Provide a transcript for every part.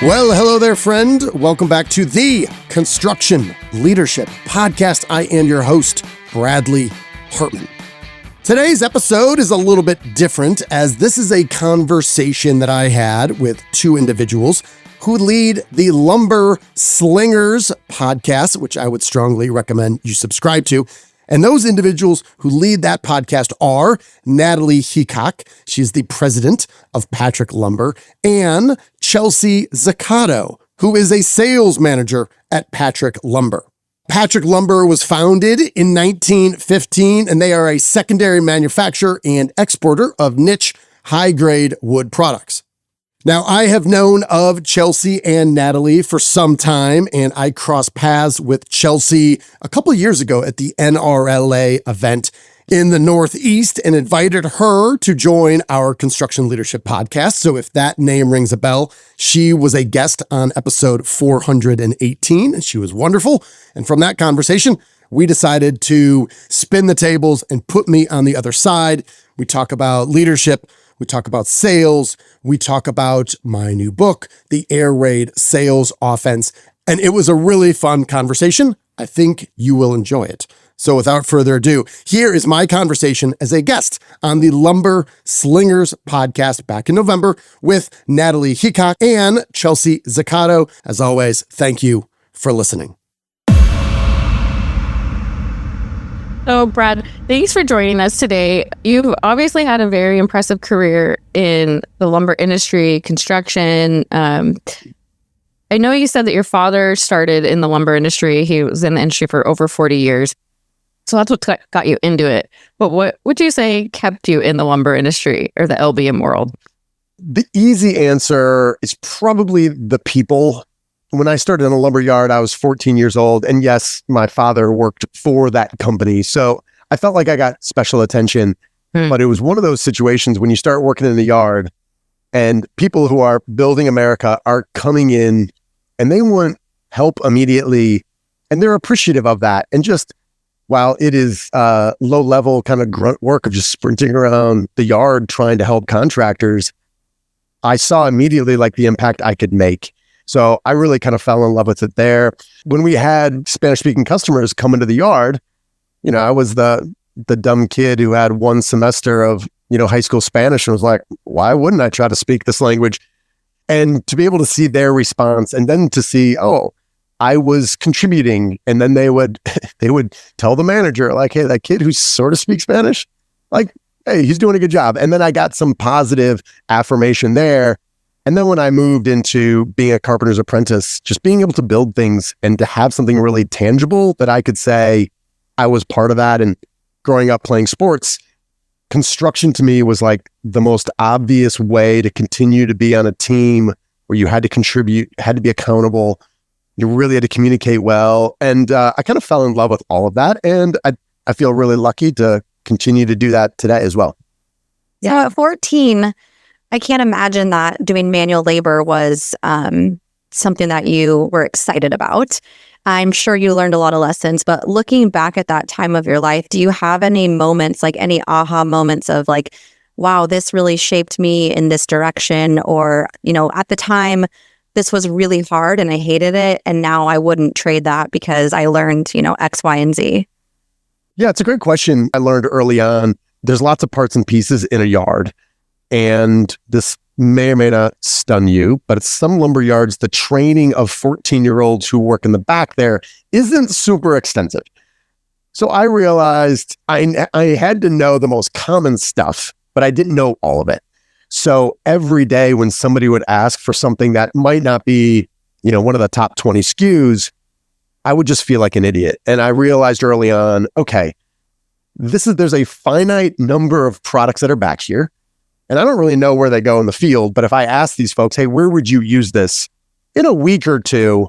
Well, hello there, friend. Welcome back to the Construction Leadership Podcast. I am your host, Bradley Hartmann. Today's episode is a little bit different, as this is a conversation that I had with two individuals who lead the Lumber Slingers podcast, which I would strongly recommend you subscribe to. And those individuals who lead that podcast are Natalie Heacock, she's the president of Patrick Lumber, and Chelsea Zuccato, who is a sales manager at Patrick Lumber. Patrick Lumber was founded in 1915, and they are a secondary manufacturer and exporter of niche, high-grade wood products. Now, I have known of Chelsea and Natalie for some time, and I crossed paths with Chelsea a couple of years ago at the NRLA event in the Northeast and invited her to join our Construction Leadership Podcast. So if that name rings a bell, she was a guest on episode 418, and she was wonderful. And from that conversation, we decided to spin the tables and put me on the other side. We talk about leadership. We talk about sales. We talk about my new book, The Air Raid Sales Offense. And it was a really fun conversation. I think you will enjoy it. So without further ado, here is my conversation as a guest on the Lumber Slingers podcast back in November with Natalie Heacock and Chelsea Zuccato. As always, thank you for listening. So, Brad, thanks for joining us today. You've obviously had a very impressive career in the lumber industry, construction. I know you said that your father started in the lumber industry. He was in the industry for over 40 years. So that's what got you into it. But what would you say kept you in the lumber industry or the LBM world? The easy answer is probably the people. When I started in a lumber yard, I was 14 years old. And yes, my father worked for that company. So I felt like I got special attention. But it was one of those situations when you start working in the yard and people who are building America are coming in and they want help immediately. And they're appreciative of that. And just while it is low level kind of grunt work of just sprinting around the yard trying to help contractors, I saw immediately like the impact I could make. So I really kind of fell in love with it there. When we had Spanish-speaking customers come into the yard, you know, I was the dumb kid who had one semester of, you know, high school Spanish and was like, why wouldn't I try to speak this language? And to be able to see their response and then to see, oh, I was contributing. And then they would tell the manager like, hey, that kid who sort of speaks Spanish, like, hey, he's doing a good job. And then I got some positive affirmation there. And then when I moved into being a carpenter's apprentice, just being able to build things and to have something really tangible that I could say I was part of that. And growing up playing sports, construction to me was like the most obvious way to continue to be on a team where you had to contribute, had to be accountable. You really had to communicate well. And I kind of fell in love with all of that. And I feel really lucky to continue to do that today as well. Yeah, at 14, I can't imagine that doing manual labor was something that you were excited about. I'm sure you learned a lot of lessons, but looking back at that time of your life, do you have any moments, like any aha moments of like, wow, this really shaped me in this direction? Or, you know, at the time, this was really hard and I hated it. And now I wouldn't trade that because I learned, you know, X, Y, and Z. Yeah, it's a great question. I learned early on, there's lots of parts and pieces in a yard. And this may or may not stun you, but at some lumber yards, the training of 14-year-olds who work in the back there isn't super extensive. So I realized I had to know the most common stuff, but I didn't know all of it. So every day when somebody would ask for something that might not be, you know, one of the top 20 SKUs, I would just feel like an idiot. And I realized early on, okay, there's a finite number of products that are back here. And I don't really know where they go in the field, but if I ask these folks, hey, where would you use this? In a week or two,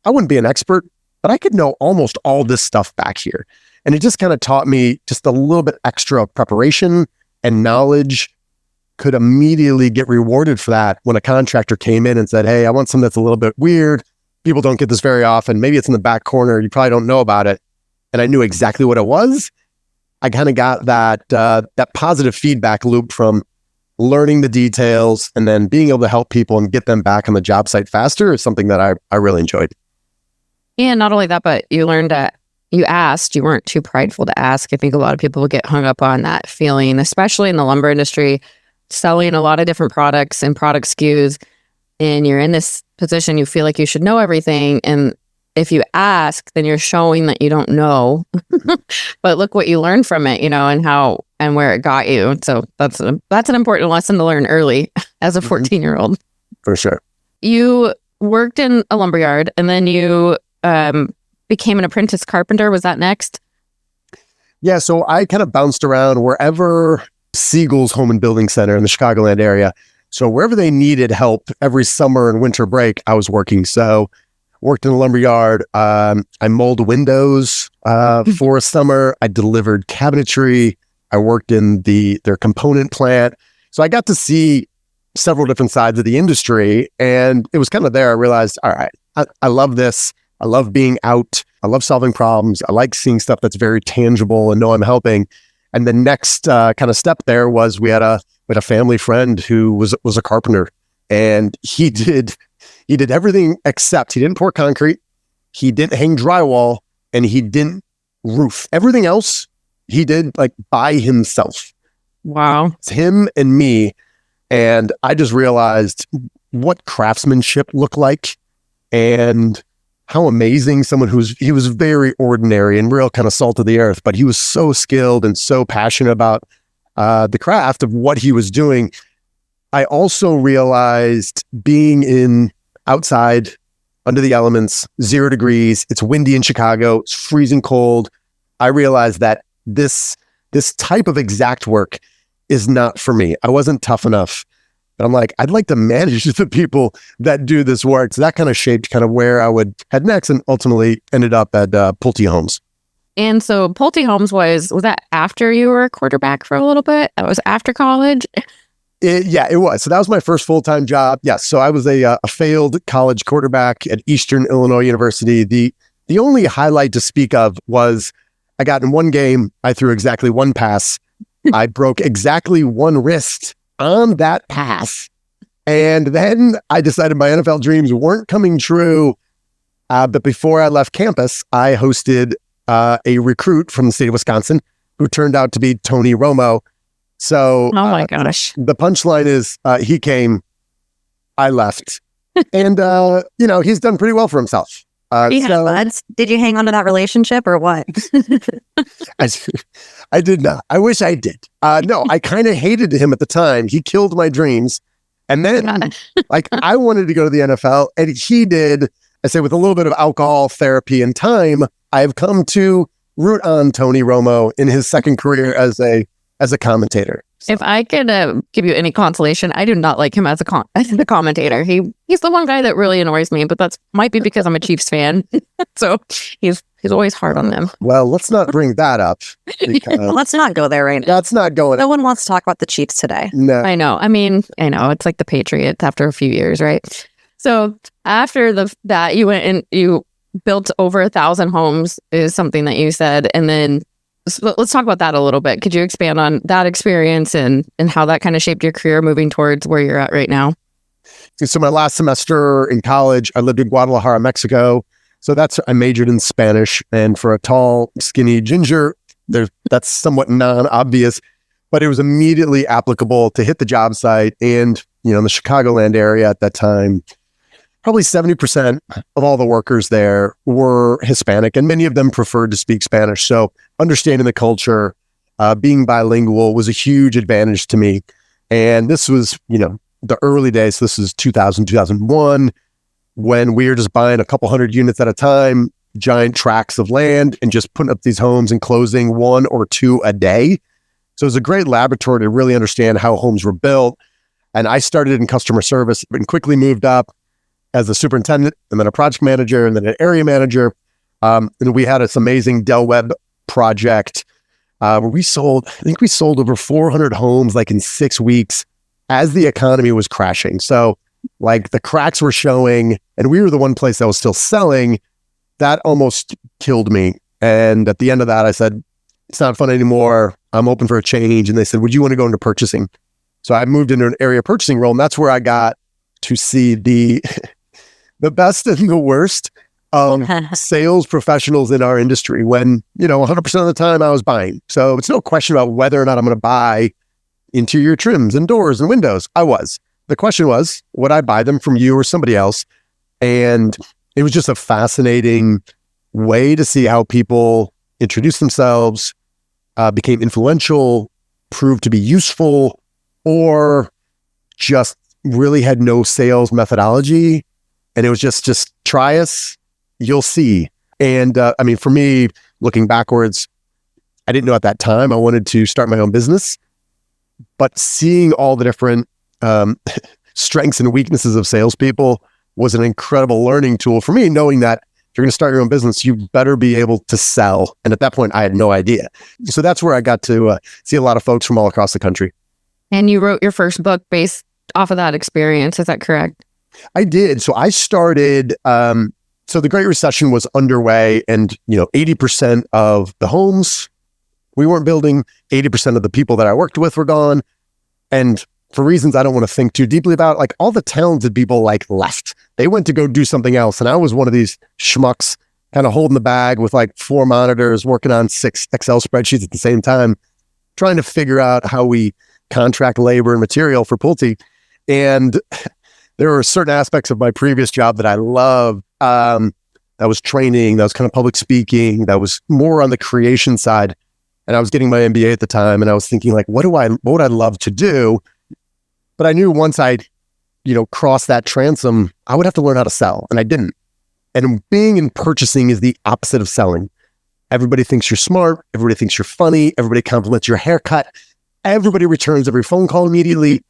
I wouldn't be an expert, but I could know almost all this stuff back here. And it just kind of taught me just a little bit extra preparation and knowledge. Could immediately get rewarded for that when a contractor came in and said, hey, I want something that's a little bit weird. People don't get this very often. Maybe it's in the back corner. You probably don't know about it. And I knew exactly what it was. I kind of got that positive feedback loop from learning the details and then being able to help people and get them back on the job site faster is something that I really enjoyed. And not only that, but you learned that you asked, you weren't too prideful to ask. I think a lot of people get hung up on that feeling, especially in the lumber industry, selling a lot of different products and product SKUs. And you're in this position, you feel like you should know everything. And if you ask, then you're showing that you don't know. But look what you learned from it, and how and where it got you. So that's an important lesson to learn early as a 14-year-old. For sure. You worked in a lumberyard and then you became an apprentice carpenter. Was that next? Yeah, so I kind of bounced around wherever Siegel's Home and Building Center in the Chicagoland area. So wherever they needed help every summer and winter break, I was working. So worked in a lumberyard. I molded windows for a summer. I delivered cabinetry. I worked in their component plant. So I got to see several different sides of the industry. And it was kind of there I realized, all right, I love this. I love being out. I love solving problems. I like seeing stuff that's very tangible and know I'm helping. And the next kind of step there was we had a family friend who was a carpenter, and he did everything except he didn't pour concrete, he didn't hang drywall, and he didn't roof. Everything else he did like by himself. Wow. It's him and me. And I just realized what craftsmanship looked like and how amazing he was very ordinary and real kind of salt of the earth, but he was so skilled and so passionate about the craft of what he was doing. I also realized being outside under the elements, 0 degrees, it's windy in Chicago, it's freezing cold. I realized that this type of exact work is not for me. I wasn't tough enough. But I'm like, I'd like to manage the people that do this work. So that kind of shaped kind of where I would head next, and ultimately ended up at Pulte Homes. And so Pulte Homes was that after you were a quarterback for a little bit? That was after college? It was. So that was my first full-time job. Yes. So I was a failed college quarterback at Eastern Illinois University. The only highlight to speak of was I got in one game, I threw exactly one pass. I broke exactly one wrist on that pass. And then I decided my NFL dreams weren't coming true. But before I left campus, I hosted a recruit from the state of Wisconsin who turned out to be Tony Romo. So, oh my gosh. The punchline is he came, I left. And, he's done pretty well for himself. Buds. Did you hang on to that relationship or what? I did not. I wish I did. No, I kind of hated him at the time. He killed my dreams. And then I wanted to go to the NFL and he did. I say with a little bit of alcohol, therapy, and time, I've come to root on Tony Romo in his second career as a commentator. So. If I could give you any consolation, I do not like him as a commentator. He's the one guy that really annoys me, but might be because I'm a Chiefs fan. So he's always hard on them. Well, let's not bring that up. Let's not go there right now. That's not going. No one wants to talk about the Chiefs today. No. I know. I mean, it's like the Patriots after a few years, right? So after that, you went and you built over 1,000 homes is something that you said, and then. So let's talk about that a little bit. Could you expand on that experience and how that kind of shaped your career moving towards where you're at right now? So my last semester in college, I lived in Guadalajara, Mexico. So I majored in Spanish. And for a tall, skinny ginger, that's somewhat non-obvious, but it was immediately applicable to hit the job site. And, in the Chicagoland area at that time, probably 70% of all the workers there were Hispanic, and many of them preferred to speak Spanish. So understanding the culture, being bilingual was a huge advantage to me. And this was, the early days. So this is 2000, 2001, when we were just buying a couple hundred units at a time, giant tracts of land, and just putting up these homes and closing 1 or 2 a day. So it was a great laboratory to really understand how homes were built. And I started in customer service and quickly moved up as a superintendent, and then a project manager, and then an area manager. And we had this amazing Del Webb project where we sold over 400 homes like in 6 weeks as the economy was crashing. So like the cracks were showing, and we were the one place that was still selling. That almost killed me. And at the end of that, I said, it's not fun anymore. I'm open for a change. And they said, would you want to go into purchasing? So I moved into an area purchasing role, and that's where I got to see the best and the worst of sales professionals in our industry when, 100% of the time I was buying. So it's no question about whether or not I'm going to buy interior trims and doors and windows. I was. The question was, would I buy them from you or somebody else? And it was just a fascinating way to see how people introduce themselves, became influential, proved to be useful, or just really had no sales methodology. And it was just try us, you'll see. And for me, looking backwards, I didn't know at that time I wanted to start my own business, but seeing all the different strengths and weaknesses of salespeople was an incredible learning tool for me, knowing that if you're going to start your own business, you better be able to sell. And at that point, I had no idea. So that's where I got to see a lot of folks from all across the country. And you wrote your first book based off of that experience. Is that correct? I did. So I started, so the Great Recession was underway, and 80% of the homes we weren't building, 80% of the people that I worked with were gone. And for reasons I don't want to think too deeply about, like all the talented people left. They went to go do something else. And I was one of these schmucks kind of holding the bag with 4 monitors, working on 6 Excel spreadsheets at the same time, trying to figure out how we contract labor and material for Pulte. And there were certain aspects of my previous job that I loved. That was training, that was kind of public speaking, that was more on the creation side. And I was getting my MBA at the time, and I was thinking what would I love to do? But I knew once I'd, crossed that transom, I would have to learn how to sell, and I didn't. And being in purchasing is the opposite of selling. Everybody thinks you're smart. Everybody thinks you're funny. Everybody compliments your haircut. Everybody returns every phone call immediately.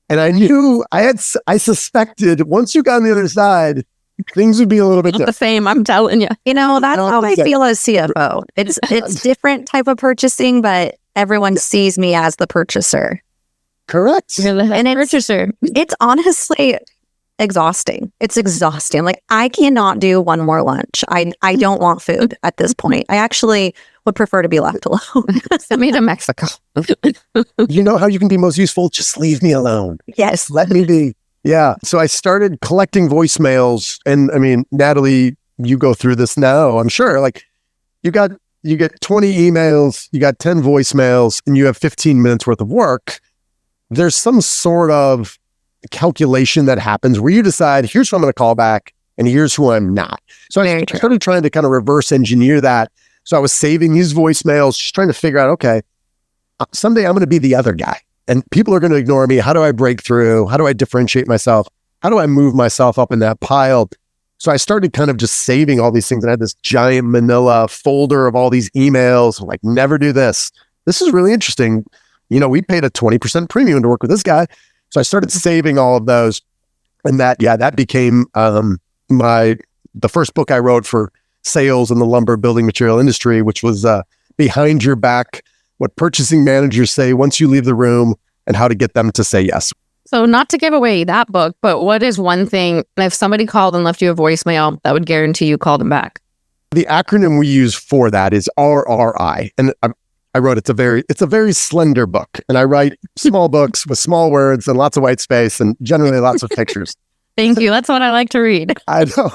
And I knew I suspected once you got on the other side, things would be a little bit Not the same, I'm telling you. That's how I feel as CFO. It's different type of purchasing, but everyone sees me as the purchaser. Correct. You're the head purchaser. It's honestly exhausting. It's exhausting. I cannot do one more lunch. I don't want food at this point. I actually would prefer to be left alone. Send me to Mexico. You know how you can be most useful? Just leave me alone. Yes. Let me be. Yeah. So I started collecting voicemails, and Natalie, you go through this now, I'm sure. You get 20 emails, you got 10 voicemails, and you have 15 minutes worth of work. There's some sort of calculation that happens where you decide, here's who I'm going to call back, and here's who I'm not. So I started trying to kind of reverse engineer that. So I was saving these voicemails, just trying to figure out, okay, someday I'm going to be the other guy. And people are going to ignore me. How do I break through? How do I differentiate myself? How do I move myself up in that pile? So I started kind of just saving all these things. And I had this giant manila folder of all these emails. I'm never do this. This is really interesting. We paid a 20% premium to work with this guy. So I started saving all of those. And that became the first book I wrote for sales in the lumber building material industry, which was Behind Your Back, What Purchasing Managers Say Once You Leave the Room, and How to Get Them to Say Yes. So not to give away that book, but what is one thing, if somebody called and left you a voicemail, that would guarantee you called them back? The acronym we use for that is RRI. And I wrote, it's a very slender book. And I write small books with small words and lots of white space and generally lots of pictures. Thank you. That's what I like to read. I know.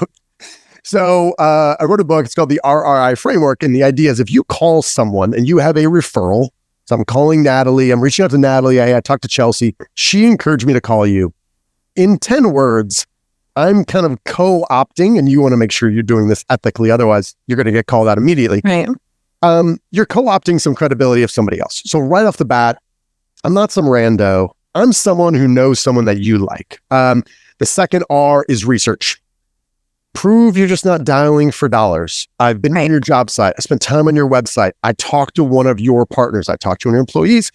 So I wrote a book. It's called the RRI Framework. And the idea is if you call someone and you have a referral, so I'm calling Natalie, I'm reaching out to Natalie, I talked to Chelsea. She encouraged me to call you. In 10 words, I'm kind of co-opting, and you want to make sure you're doing this ethically. Otherwise, you're going to get called out immediately. Right. You're co-opting some credibility of somebody else. So right off the bat, I'm not some rando. I'm someone who knows someone that you like. The second R is research. Prove you're just not dialing for dollars. I've been on your job site. I spent time on your website. I talked to one of your partners. I talked to one of your employees.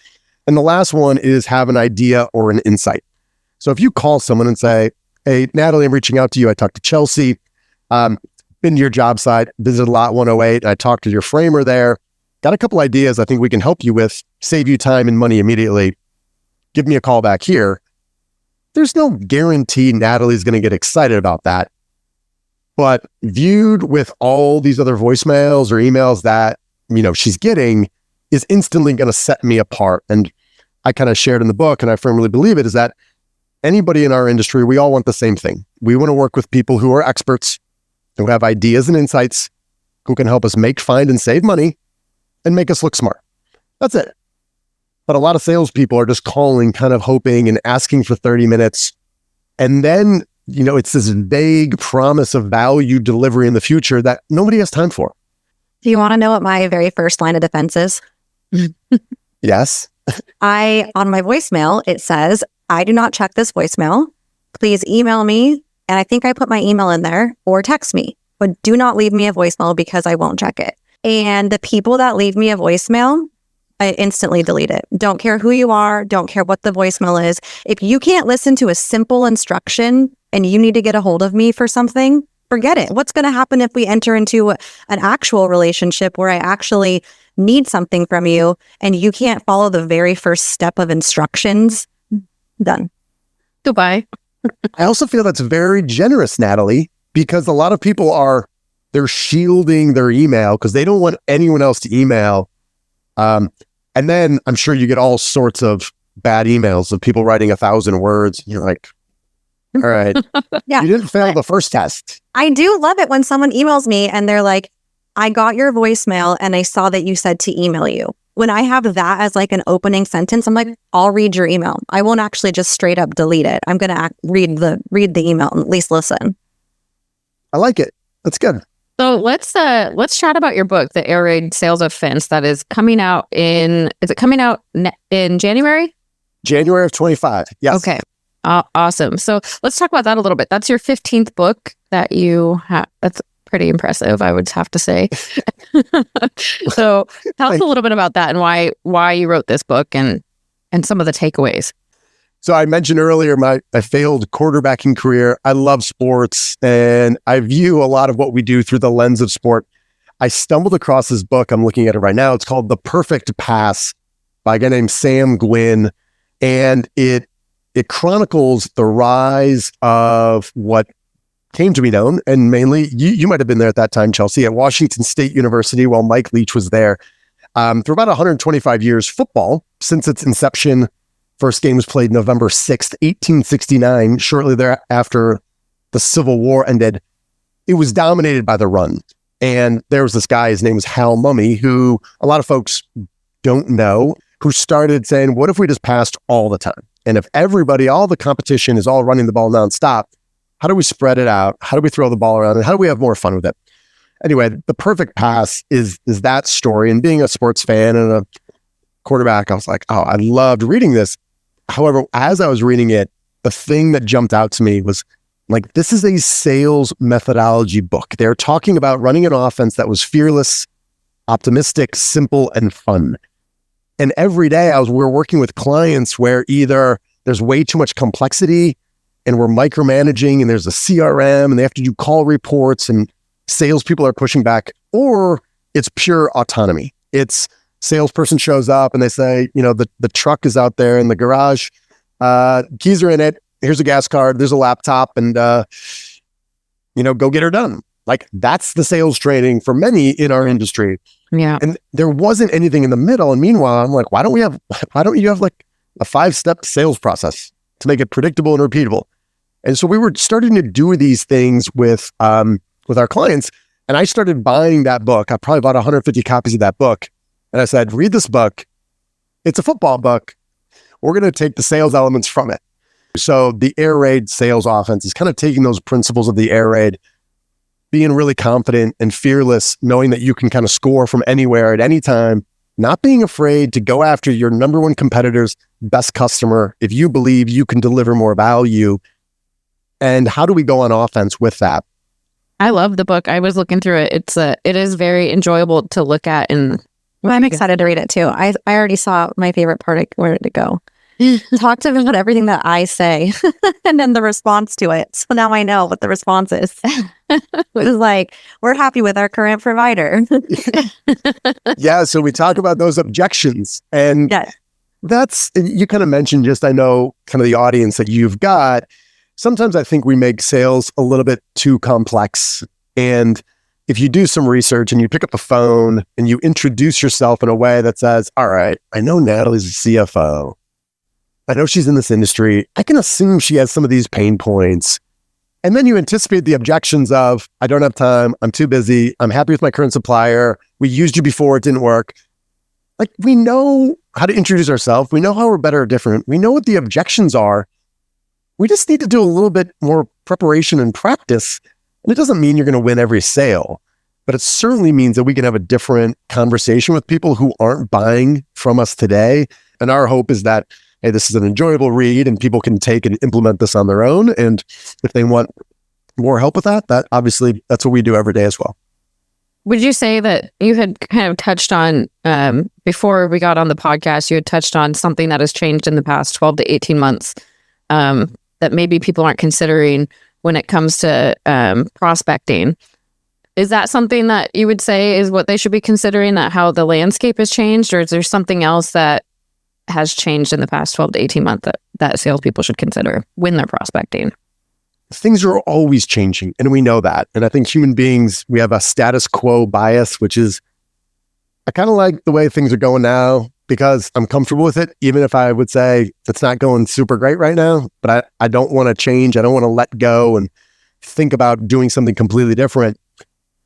And the last one is have an idea or an insight. So if you call someone and say, hey, Natalie, I'm reaching out to you. I talked to Chelsea. Been to your job site, visited Lot 108. And I talked to your framer there. Got a couple ideas I think we can help you with, save you time and money immediately. Give me a call back here. There's no guarantee Natalie's going to get excited about that. But viewed with all these other voicemails or emails that, she's getting, is instantly going to set me apart. And I kind of shared in the book, and I firmly believe it, is that anybody in our industry, we all want the same thing. We want to work with people who are experts, who have ideas and insights, who can help us make, find, and save money and make us look smart. That's it. But a lot of salespeople are just calling, kind of hoping and asking for 30 minutes. And then, it's this vague promise of value delivery in the future that nobody has time for. Do you want to know what my very first line of defense is? Yes. On my voicemail, it says, I do not check this voicemail. Please email me. And I think I put my email in there, or text me, but do not leave me a voicemail because I won't check it. And the people that leave me a voicemail, I instantly delete it. Don't care who you are. Don't care what the voicemail is. If you can't listen to a simple instruction and you need to get a hold of me for something, forget it. What's going to happen if we enter into an actual relationship where I actually need something from you and you can't follow the very first step of instructions? Done. Goodbye. I also feel that's very generous, Natalie, because a lot of people they're shielding their email because they don't want anyone else to email. And then I'm sure you get all sorts of bad emails of people writing 1,000 words. You're like, all right, Yeah. You didn't fail the first test. I do love it when someone emails me and they're like, I got your voicemail and I saw that you said to email you. When I have that as like an opening sentence, I'm like, I'll read your email. I won't actually just straight up delete it. I'm going to read the email and at least listen. I like it. That's good. So let's chat about your book, The Air Raid Sales Offense, that is coming out in January? January of 25. Yes. Okay. Awesome. So let's talk about that a little bit. That's your 15th book that you have. That's pretty impressive, I would have to say. So tell us a little bit about that and why you wrote this book and some of the takeaways. So I mentioned earlier my failed quarterbacking career. I love sports and I view a lot of what we do through the lens of sport. I stumbled across this book. I'm looking at it right now. It's called The Perfect Pass by a guy named Sam Gwynn. And it chronicles the rise of what came to be known, and mainly, you might have been there at that time, Chelsea, at Washington State University while Mike Leach was there. For about 125 years, football, since its inception, first game was played November 6th, 1869, shortly thereafter the Civil War ended. It was dominated by the run. And there was this guy, his name was Hal Mumme, who a lot of folks don't know, who started saying, what if we just passed all the time? And if all the competition is all running the ball nonstop, how do we spread it out? How do we throw the ball around? And how do we have more fun with it? Anyway, The Perfect Pass is that story. And being a sports fan and a quarterback, I was like, oh, I loved reading this. However, as I was reading it, the thing that jumped out to me was like, this is a sales methodology book. They're talking about running an offense that was fearless, optimistic, simple, and fun. And every day we're working with clients where either there's way too much complexity and we're micromanaging and there's a CRM and they have to do call reports and salespeople are pushing back, or it's pure autonomy. It's salesperson shows up and they say, the truck is out there in the garage, keys are in it, here's a gas card, there's a laptop, and go get her done. Like, that's the sales training for many in our industry. Yeah. And there wasn't anything in the middle. And meanwhile, I'm like, why don't you have like a 5-step sales process to make it predictable and repeatable? And so we were starting to do these things with our clients. And I started buying that book. I probably bought 150 copies of that book. And I said, read this book. It's a football book. We're going to take the sales elements from it. So the Air Raid Sales Offense is kind of taking those principles of the Air Raid, being really confident and fearless, knowing that you can kind of score from anywhere at any time, not being afraid to go after your number one competitor's best customer if you believe you can deliver more value. And how do we go on offense with that? I love the book. I was looking through it. It is very enjoyable to look at, and I'm excited to read it too. I already saw my favorite part. Where did it go? Talk to me about everything that I say and then the response to it. So now I know what the response is. It was like, we're happy with our current provider. Yeah. So we talk about those objections, and that's, you kind of mentioned, just, I know kind of the audience that you've got. Sometimes I think we make sales a little bit too complex. And if you do some research and you pick up the phone and you introduce yourself in a way that says, all right, I know Natalie's a CFO. I know she's in this industry. I can assume she has some of these pain points. And then you anticipate the objections of, I don't have time. I'm too busy. I'm happy with my current supplier. We used you before. It didn't work. Like, we know how to introduce ourselves. We know how we're better or different. We know what the objections are. We just need to do a little bit more preparation and practice. And it doesn't mean you're going to win every sale, but it certainly means that we can have a different conversation with people who aren't buying from us today. And our hope is that, hey, this is an enjoyable read and people can take and implement this on their own. And if they want more help with that obviously that's what we do every day as well. Would you say that you had kind of touched on, before we got on the podcast, you had touched on something that has changed in the past 12 to 18 months that maybe people aren't considering when it comes to prospecting? Is that something that you would say is what they should be considering, that how the landscape has changed, or is there something else that has changed in the past 12 to 18 months that salespeople should consider when they're prospecting? Things are always changing, and we know that. And I think human beings, we have a status quo bias, which is, I kind of like the way things are going now because I'm comfortable with it, even if I would say it's not going super great right now, but I don't want to change. I don't want to let go and think about doing something completely different.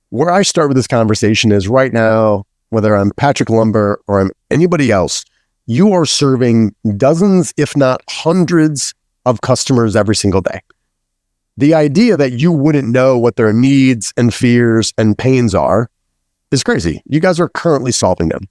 Where I start with this conversation is right now, whether I'm Patrick Lumber or I'm anybody else, you are serving dozens, if not hundreds of customers every single day. The idea that you wouldn't know what their needs and fears and pains are is crazy. You guys are currently solving them.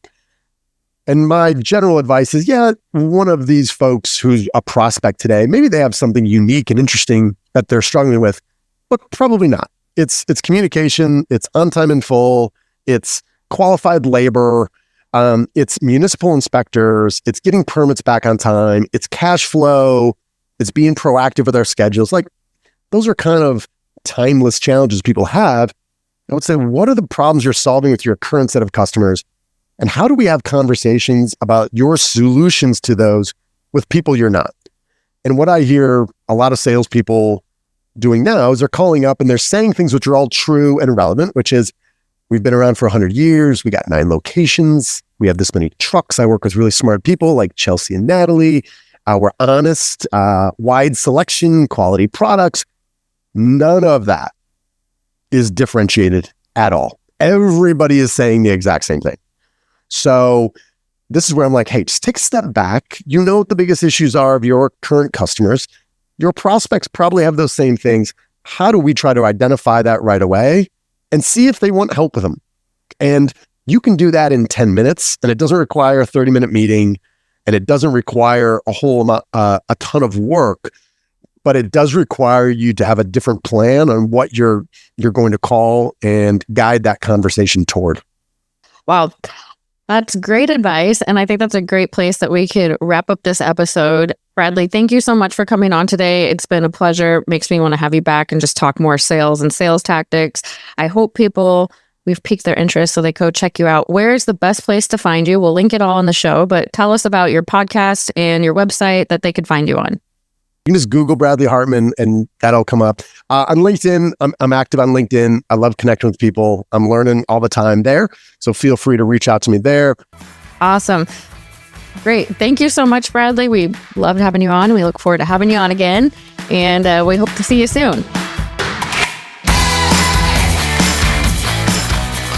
And my general advice is, one of these folks who's a prospect today, maybe they have something unique and interesting that they're struggling with, but probably not. It's communication, it's on time in full, it's qualified labor, it's municipal inspectors, it's getting permits back on time, it's cash flow, it's being proactive with our schedules. Like, those are kind of timeless challenges people have. I would say, what are the problems you're solving with your current set of customers? And how do we have conversations about your solutions to those with people you're not? And what I hear a lot of salespeople doing now is they're calling up and they're saying things which are all true and relevant, which is, we've been around for 100 years. We got 9 locations. We have this many trucks. I work with really smart people like Chelsea and Natalie. We're honest, wide selection, quality products. None of that is differentiated at all. Everybody is saying the exact same thing. So this is where I'm like, hey, just take a step back. You know what the biggest issues are of your current customers. Your prospects probably have those same things. How do we try to identify that right away and see if they want help with them? And you can do that in 10 minutes, and it doesn't require a 30-minute meeting, and it doesn't require a whole amount, a ton of work. But it does require you to have a different plan on what you're going to call and guide that conversation toward. Wow, that's great advice. And I think that's a great place that we could wrap up this episode. Bradley, thank you so much for coming on today. It's been a pleasure. Makes me want to have you back and just talk more sales and sales tactics. I hope we've piqued their interest so they go check you out. Where is the best place to find you? We'll link it all in the show, but tell us about your podcast and your website that they could find you on. You can just Google Bradley Hartmann and that'll come up. On LinkedIn, I'm active on LinkedIn. I love connecting with people. I'm learning all the time there. So feel free to reach out to me there. Awesome. Great. Thank you so much, Bradley. We loved having you on. We look forward to having you on again. And we hope to see you soon.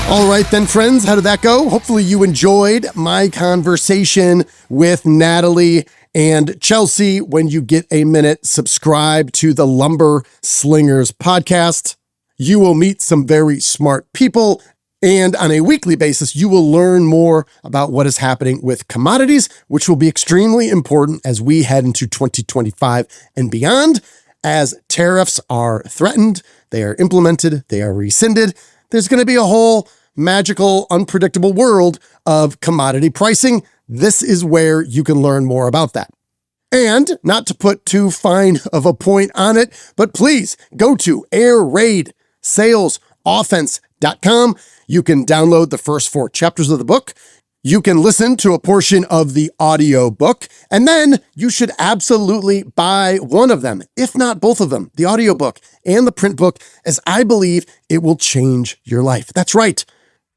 All right then, friends, how did that go? Hopefully you enjoyed my conversation with Natalie and Chelsea. When you get a minute, subscribe to the Lumber Slingers podcast. You will meet some very smart people, and on a weekly basis, you will learn more about what is happening with commodities, which will be extremely important as we head into 2025 and beyond. As tariffs are threatened, they are implemented, they are rescinded. There's going to be a whole magical, unpredictable world of commodity pricing. This is where you can learn more about that. And not to put too fine of a point on it, but please go to airraidsalesoffense.com. You can download the first 4 chapters of the book. You can listen to a portion of the audio book, and then you should absolutely buy one of them, if not both of them, the audiobook and the print book, as I believe it will change your life. That's right.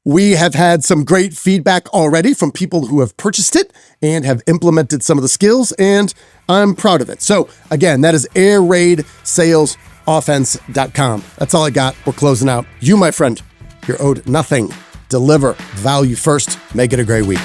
We have had some great feedback already from people who have purchased it and have implemented some of the skills, and I'm proud of it. So again, that is airraidsalesOffense.com. That's all I got. We're closing out. You, my friend, you're owed nothing. Deliver value first. Make it a great week.